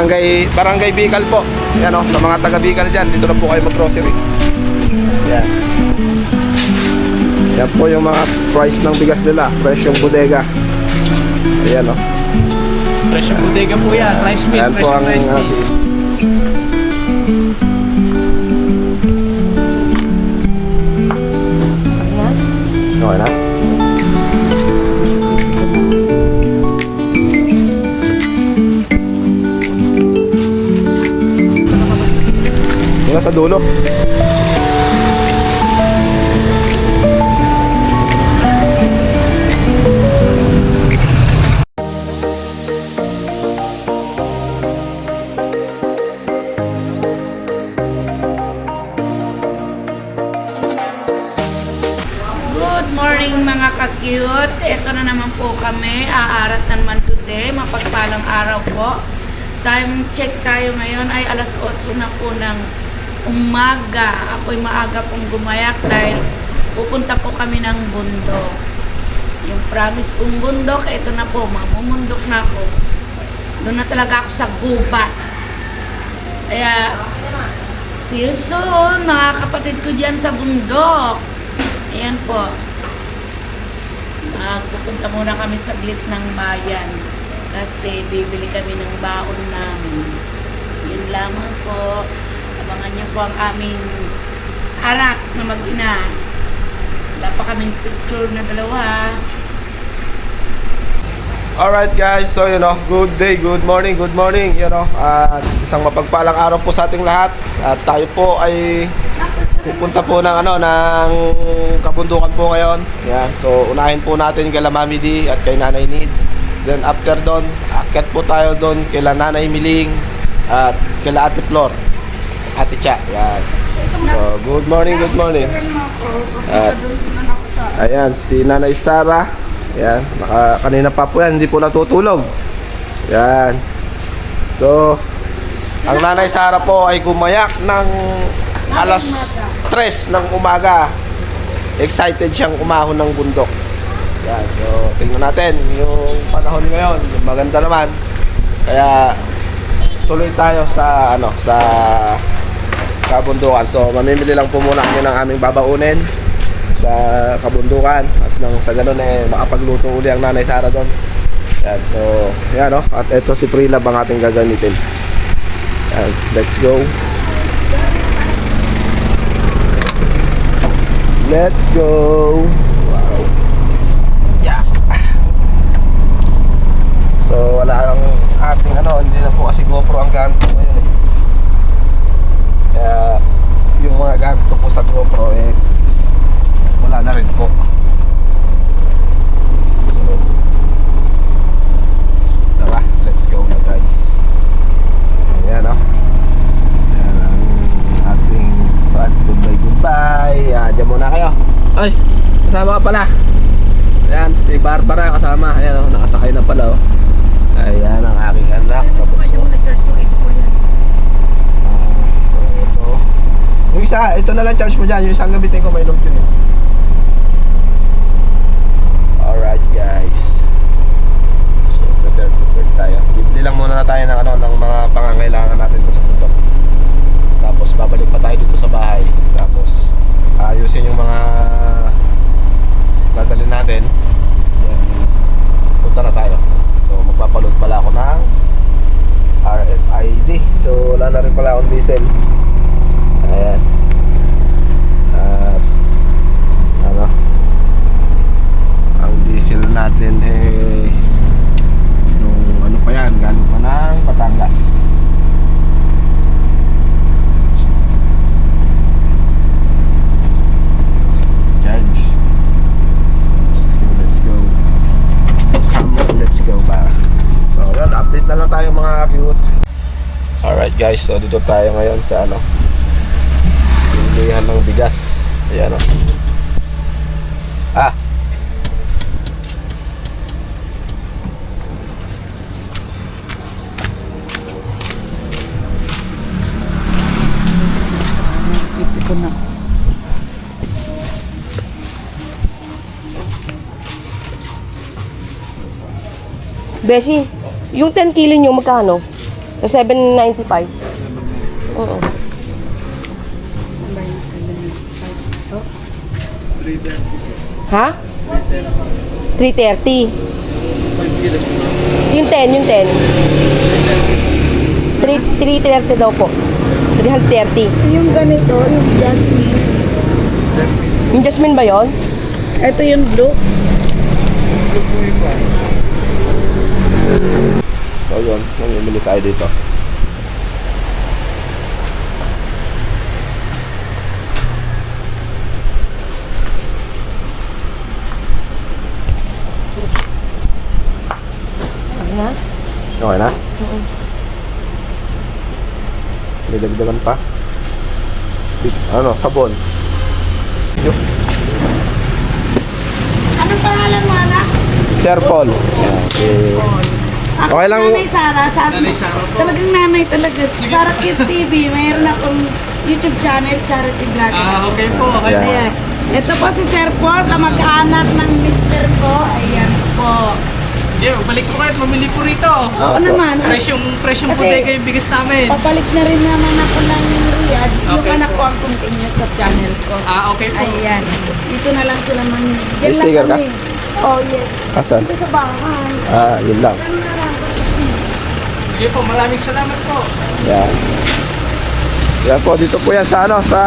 Barangay Bicol po. Yan o, sa mga taga Bicol dyan, dito na po kayo mag-grocery. Yan. Yan po yung mga price ng bigas nila, presyong bodega. Ayan o. Presyong bodega po yan, rice mill, Yan po ang rice mill. Okay na? Yung sa dulo. Good morning mga ka-cute. Ito na naman po kami. Aarat na naman today. Mapagpalang araw po. Time check tayo ngayon ay alas 8 na po ng umaga. Ako'y maaga pong gumayak dahil pupunta po kami ng bundok. Yung promise kong bundok, ito na po. Mamumundok na ako. Doon na talaga ako sa gubat. Kaya, see you soon mga kapatid ko dyan sa bundok. Ayan po. Pupunta muna kami sa saglit ng bayan kasi bibili kami ng baon namin. Yun lamang po. Abangan niyo po ang aming anak na mag-ina. Wala pa kaming picture na dalawa. Alright guys, so good day, good morning, isang mapagpalang araw po sa ating lahat. At tayo po ay pupunta po ng ng kabundukan po ngayon. Yan. So unahin po natin kay Mami D at kay Nanay Needs. Then after doon, akyat po tayo doon kay Nanay Miling at kay Ate Flor, Ate Cha. Yan. So good morning. At ayan si Nanay Sara. Yan, kanina pa po yan, hindi po natutulog. Yan. So ang Nanay Sara po ay gumayak ng alas 3 ng umaga. Excited siyang umahon ng bundok. Yan, so tingnan natin yung panahon ngayon. Maganda naman. Kaya tuloy tayo sa sa kabundukan. So mamimili lang po muna kami ng aming babaunin sa kabundukan at nang sa ganun makapagluto uli ang Nanay Sara doon. Yan, so yan at ito si Prilab ang ating gagamitin. Yan, let's go. Let's go. Wow. Yeah. So wala ang ating hindi na po kasi GoPro ang gamit ko ngayon Kaya yung mga gamit ko po sa GoPro wala na rin po. So tara, let's go na guys. Ayan Ayan ang ating goodbye. Diyan muna kayo. Ay, kasama ka pala. Ayan, si Barbara kasama. Ayan nakasakay na pala Ayan ang aking anak. Pwede mo na-charge to 84 yan. So ito. Yung isa, ito na lang charge mo dyan. Yung isang gamitin ko may load yun Alright guys. So prepare tayo. Bibili lang muna na tayo ng mga pangangailangan natin sa bundok. Tapos babalik pa tayo dito sa bahay. Tapos ayusin yung mga dadalhin natin. Then punta na tayo. So magpapaload pala ako ng RFID. So wala na rin pala akong diesel. Ayan. At ang diesel natin nung pa yan, galing pa ng Batangas. Charge. Let's go. Come on, let's go ba. So yun, update na lang tayo mga cute. Alright guys, so dito tayo ngayon sa bilihan ng bigas. Ayan Ito na. Beshi, yung 10 kilo nyo magkano? So, 795. Oo. Ha? 330. Yung 10, yung 10. 330 daw po. 330. Yung ganito, yung jasmine. Yung jasmine ba yon? Ito yung blue. So yun, mamimili tayo dito. Ha? Okay na? Didagdagan pa. Ano, sabon. Yun. Anong pangalan mo, anak? Sir Paul. Ako Okay lang. Nanay Sara. Nanay Sara po. Talagang nanay talaga. Sara Cute TV. Mayroon akong YouTube channel, Charity Vlog. Okay po. Okay po. Ayan. Ito po si Sir Paul, kamag-anak ng mister ko. Ayan po. Yeah, balik po kayo at mamili po rito. Oo naman. Presyong Kasi- bodega yung bigas namin. Papalik na rin naman ako ng Riyadh. Yung Okay anak po. ko ang continue sa channel ko. Okay po. Ayan. Dito na lang sila man. May sticker ka? Oh, yes. Asan? Dito sa bahay. Yun lang. Okay po, maraming salamat po. Yan. Yan po, dito po yan sa ano, sa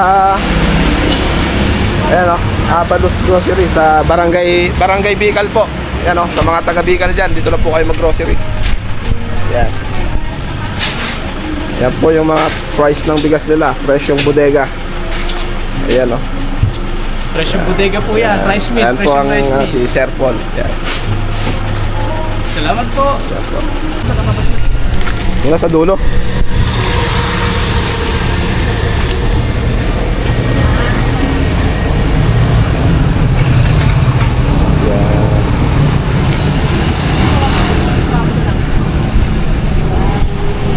ayan o, Abalos Grocery sa Barangay Bicol po. Yan o, sa mga taga Bicol dyan, dito na po kayo mag-grocery. Yan. Yan po yung mga price ng bigas nila, presyong bodega. Ayan o. Presyong bodega po yan. Rice mill. Yan po ang Presyong rice mill. si Sir Paul. Yan. Salamat po. Yan po. Yung nasa dulo.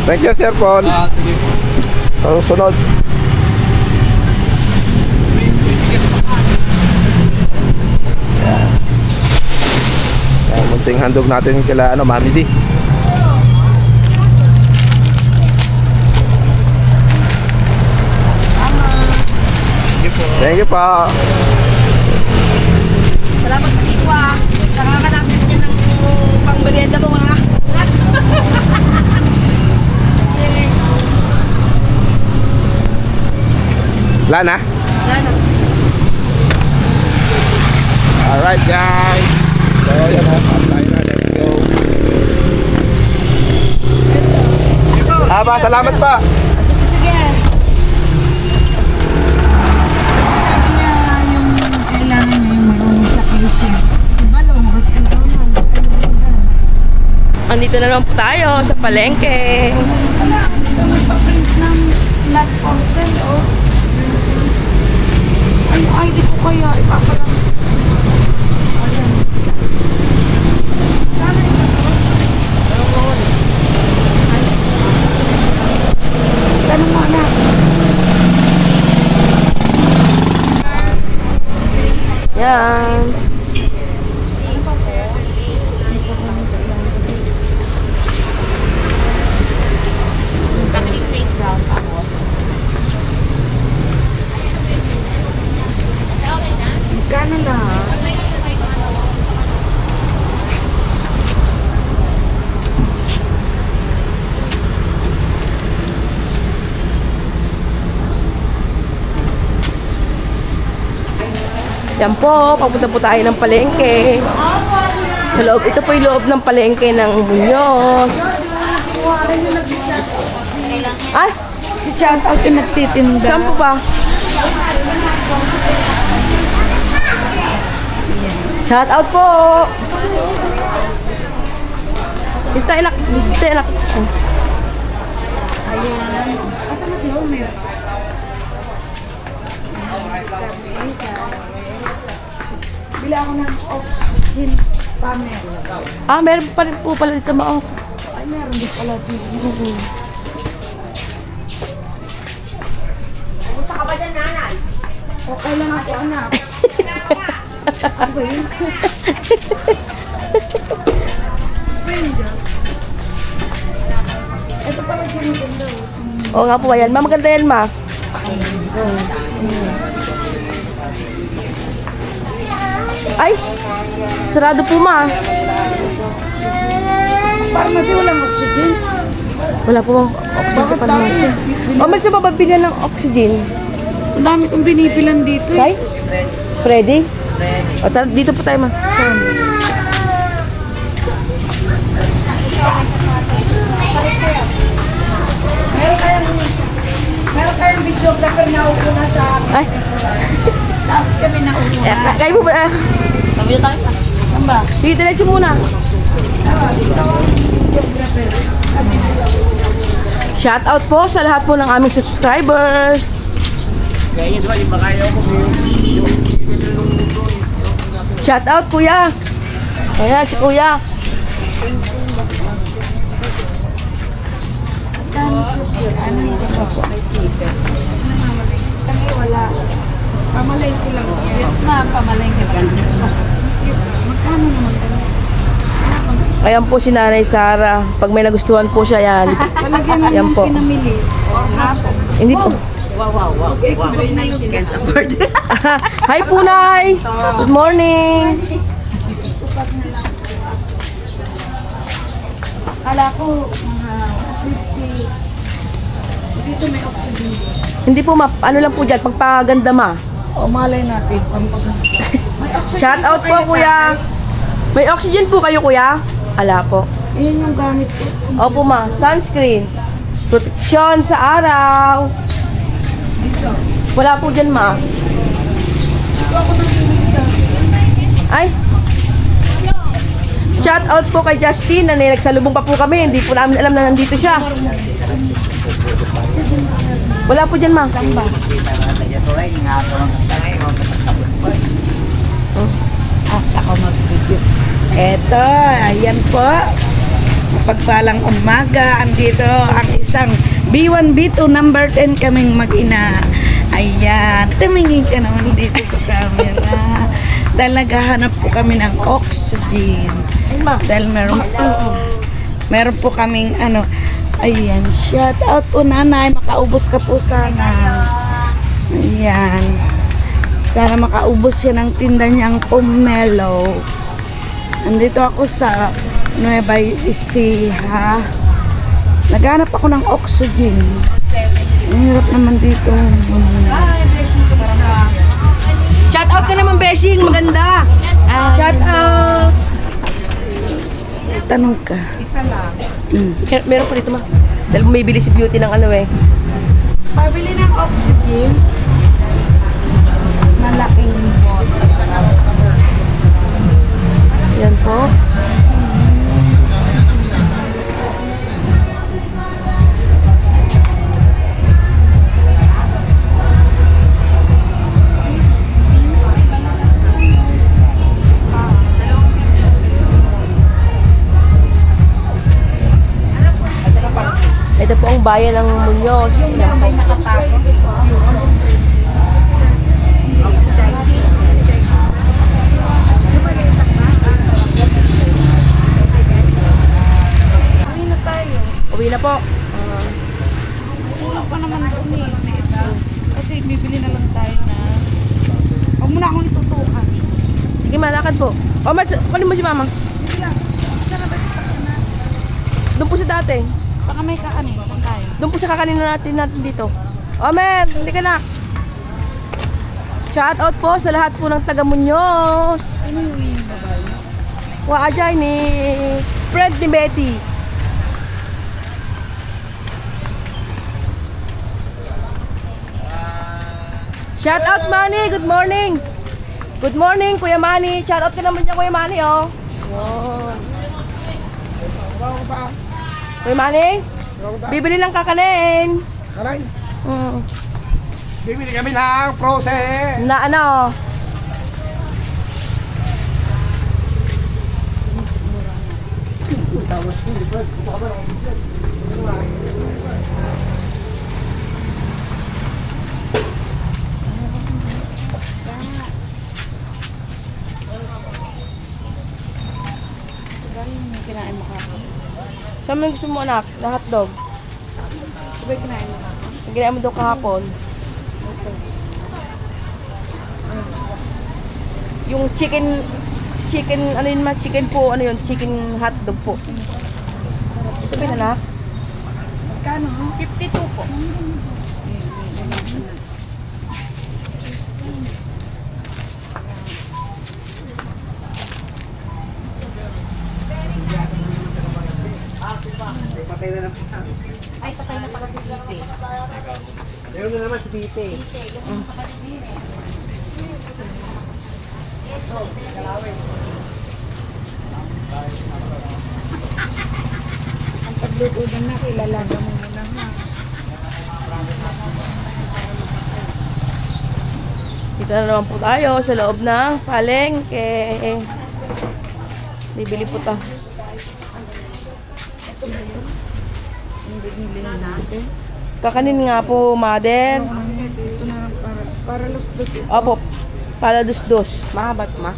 Thank you, Sir Paul. Sige po. Ang sunod. May bigas pa. Yan, munting handog natin kila ano, Mami D. Thank you po. Salamat po dito ah. Nakakanapin dyan ng pang-merienda mo mga. Wala na? Alright guys. So yan o. Tayo na. Let's go. Salamat pa. Sige, sige. Sabi niya yung kailangan niya yung marunong sa cashier. Si Balong or si Donald. Andito na naman po tayo sa palengke. Wala, magpa-print ng lot for sale, oh. Ano ID ko kaya? Ipapalang. Ayan. Sana ito to? Tanong mo, anak. Yan. Magkano na? Yan po, papunta po tayo ng palengke. Sa loob, ito po yung loob ng palengke ng Muñoz. Ay, Si Chantal pinagtitinda. saan po ba? Shout out po! Ito anak, ito anak. Ayan. Asan na si Homer? Bila ako ng oxygen panel. Ah, meron pa rin po pala dito ma-off. Ay, meron din pala dito. Okay lang ako, anak. Ako yun. Ito Oo nga po, ayan. Ma, maganda yan, ma. Ay! Sarado po, ma. Pharmacy walang oxygen. Wala po bang oxygen sa pharmacy. O, may sa mababili ng oxygen. Ang dami kong binibilan dito. Kay? Freddy? O, tara, dito po tayo, ma. Saan? Meron kayong videographer na upo na sa akin. Ay, Tapos kami na upo na. kayo po ba? Saan ba? Sige, diretso muna. Shout out po sa lahat po ng aming subscribers. Shout out, kuya. Ayan, si kuya. Ano yung po kay Siper? Kami wala. Pamalay ko lang. Yes, ma. Pamalay ka lang. Magkano naman kami? Ayan po si Nanay Sara. Pag may nagustuhan po siya, yan. Palagyan na Yan yung po. pinamili. Nga po. Hindi po. Can't afford. Hi po, Nay. Good morning. Kala ko mga 50. Dito may oxygen. Hindi po, ma. Ano lang po dyan, pagpaganda, ma. O malay natin. Shout out po, kuya. May oxygen po kayo, kuya? Ala po. Iyan yung gamit ko. Opo, ma. Sunscreen. Proteksyon sa araw. Wala po dyan, ma. Ay. Shout out po kay Justin na nagsalubong pa po kami. Hindi po namin alam na nandito siya. Wala po dyan, ma. Samba. Ako mag-video. Eto, ayan po. Pagpalang umaga, andito ang isang B1, B2, number 10 kaming mag-ina. Ayan, tumingin ka naman dito sa camera. Dahil naghahanap po kami ng oxygen. Dahil meron po kaming ayan, shout out po nanay, makaubos ka po sana. Ayan. Sana makaubos siya ng tinda niyang pomelo. Nandito ako sa Nueva Ecija. Naghanap ako ng oxygen. Ang hirap naman dito. Shout out ka naman, Beshing. Maganda. Shout out. Tanong ka. Meron po dito, ma. Dahil may bili si Beauty ng ano eh. Pabili ng oxygen. Malaking bottle. Yan po. Ito po ang bayan ng Muñoz. Yan po. Uwi na po. Wala pa naman kami. Kasi bibili na lang tayo na. Huwag mo na akong itutukan. Sige, malakad po. O, kunin mo si mama. Sige lang. Saan na ba sasakyan na? Doon po sa dati. Baka may kaanin. Saan tayo? Doon po sa kakanin natin dito. Omer, hindi ka na. Shout out po sa lahat po ng taga Muñoz. Ano yung babae? Waajay ni friend ni Betty. Shout out Manny, good morning. Good morning Kuya Manny. Shout out ka naman dyan Kuya Manny oh. Yun. Kuya Manny, bibili lang kakanin. Aray, Mm. bibili kami ng frozen. Na ano? Kinain mo ka. Saan mo gusto mo anak? Na hotdog? Ginawa mo daw kahapon. Yung chicken, ano yun ma? Chicken po, ano yun? Chicken hotdog po. Ito ba yun, anak? Magkano? 52 po. Ay, patay na pala si Pipe. Meron na naman si Pipe. Ang paglutudan na, kilalaga mo na lang ha. Dito na naman po tayo sa loob ng palengke. Bibili po ta. Kakanin nga po, mother. Ito na lang para lusdos ito. Opo, para dus-dus. Mahaba ma?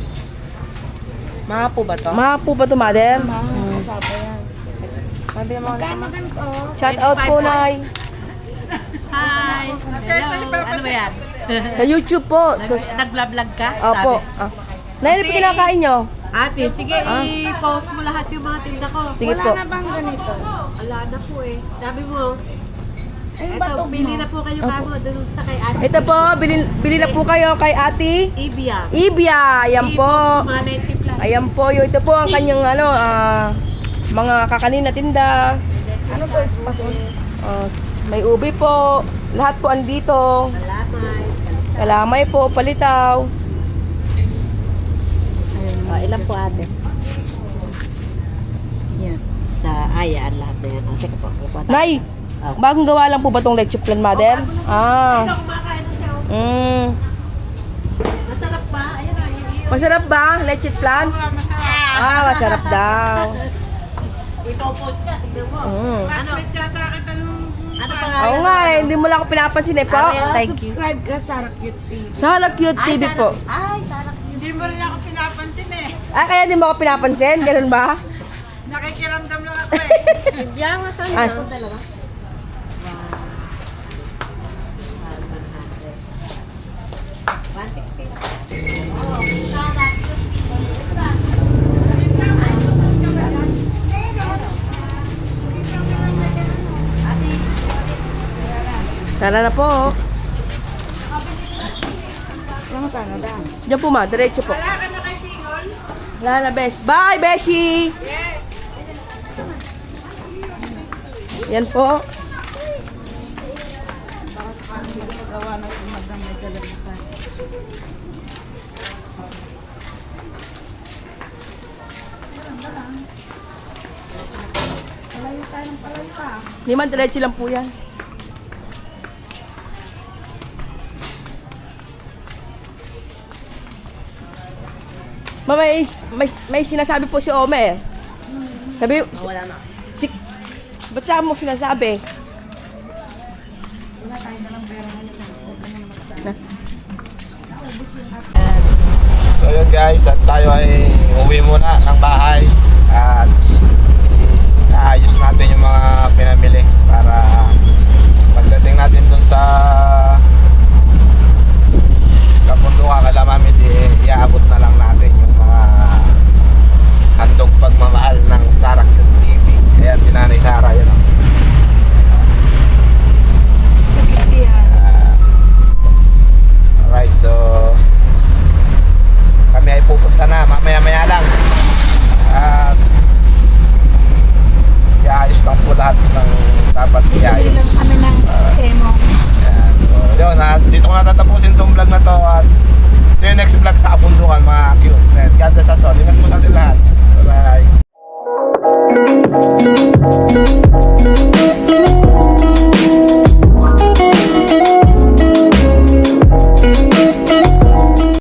Mahapo ba to? Mahapo ba to, mother? Kasama yan. Sabi mo Magkano ganito? Shout out po, Nay. Hi! Hello! Ano ba yan? Sa YouTube po. So, Nag-vlog ka? opo. Ah. Nay, ano po kinakain nyo? Ate, sige, i-post mo lahat yung mga tinda ko. Sige Wala po. na bang ganito? Wala na po eh. Sabi mo, Ay, eto, bato pili mo. na po kayo kamo doon sa kay Ate Ito po, bili na po kayo kay Ate Ibia. Ibia. Ayan po. Malit si Plan. Ayan po, ito po ang kanyang mga kakanin na tinda. Ano to? Espason? May ubi po. Lahat po andito. Malamay. Kalamay po, palitaw. Ilan po ate? Yan. Sa Ayaan lahat na yan. Teka po. Nay, bagong gawa lang po ba tong leche plan, mother? Ah. Kumakain na siya. Masarap ba? Ayan na. Masarap ba? Leche plan? Ah, masarap daw. I-post ka. Tignan mo. Ano? Ano pa nga? Oo nga eh, hindi mo lang ako pinapansin eh po. Thank you. Subscribe ka sa Cute TV. Sa Cute TV po. Ay, sarap yun. Hindi mo rin ako pinapansin eh. Ah, kaya hindi mo ako pinapansin? Ganun ba? Nakikiramdam lang ako eh. Bigyan nga saan Ay. ito talaga? Tara na po. Ano Canada? Diyan po ma, diretso po. Wala na, Besh. Bye, Beshi! Yan po. Gawa na si Madam may dalaman. Palayo tayo ng palayo pa. Hindi man, diretso lang po yan. Ma, may sinasabi po si Omer. Sabi, Wala na. ba't saan mo sinasabi? So yun guys, at tayo ay uwi muna ng bahay at ayos natin yung mga pinamili para pagdating natin dun sa Kabundukan kala Mami di iaabot na lang natin yung mga handog pagmamahal ng Sarah Cute TV. Ayan si Nanay Sara, yun o. Sa Biblia. Alright, so kami ay pupunta na mamaya-maya lang at iayos lang po lahat ng dapat iayos. Lang kami ng demo. Ayan, so yun, dito ko natatapusin itong vlog na to at see you next vlog sa Kabundukan mga cute. And God bless us all. Ingat po sa atin lahat. Bye bye.